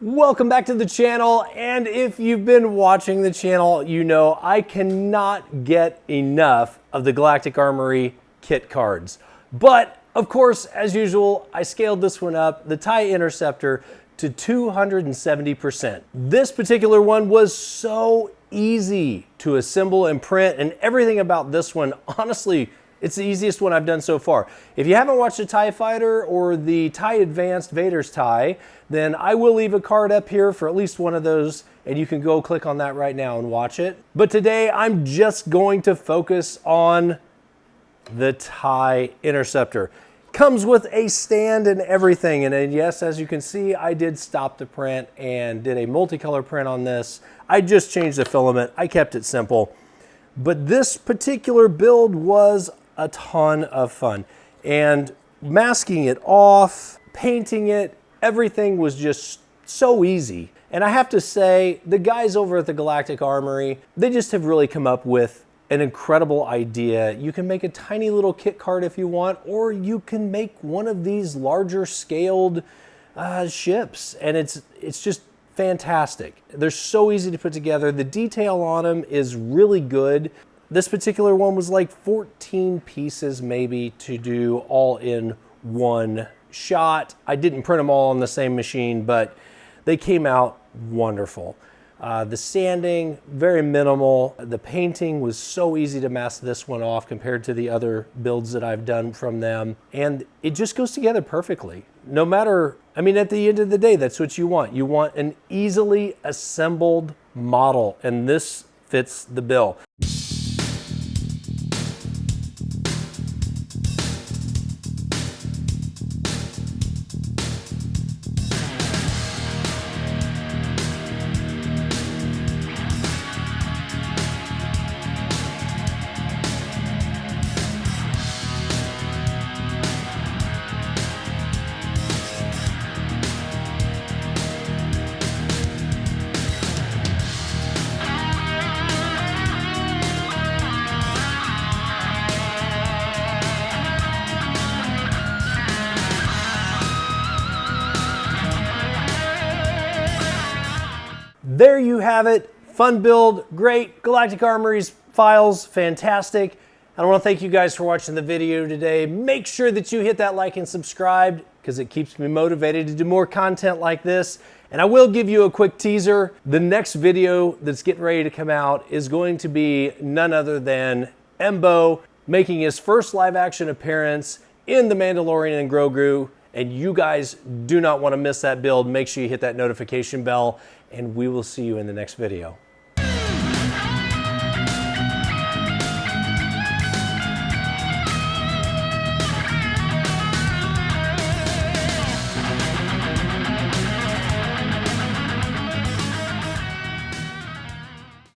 Welcome back to the channel, and if you've been watching the channel, you know I cannot get enough of the Galactic Armory kit cards. But, of course, as usual, I scaled this one up, the TIE Interceptor, to 270%. This particular one was so easy to assemble and print, and everything about this one, honestly, it's the easiest one I've done so far. If you haven't watched the TIE Fighter or the TIE Advanced Vader's TIE, then I will leave a card up here for at least one of those, and you can go click on that right now and watch it. But today I'm just going to focus on the TIE Interceptor. Comes with a stand and everything, and yes, as you can see, I did stop the print and did a multicolor print on this. I just changed the filament. I kept it simple. But this particular build was a ton of fun, and masking it off, painting it, everything was just so easy. And I have to say, the guys over at the Galactic Armory, they just have really come up with an incredible idea. You can make a tiny little kit card if you want, or you can make one of these larger scaled ships, and it's just fantastic. They're so easy to put together. The detail on them is really good. This particular one was like 14 pieces maybe to do all in one shot. I didn't print them all on the same machine, but they came out wonderful. The sanding, very minimal. The painting was so easy to mask this one off compared to the other builds that I've done from them. And it just goes together perfectly. No matter, I mean, at the end of the day, that's what you want. You want an easily assembled model, and this fits the bill. There you have it. Fun build, great. Galactic Armory's files, fantastic. I want to thank you guys for watching the video today. Make sure that you hit that like and subscribe because it keeps me motivated to do more content like this. And I will give you a quick teaser. The next video that's getting ready to come out is going to be none other than Embo making his first live action appearance in The Mandalorian and Grogu. And you guys do not want to miss that build. Make sure you hit that notification bell, and we will see you in the next video.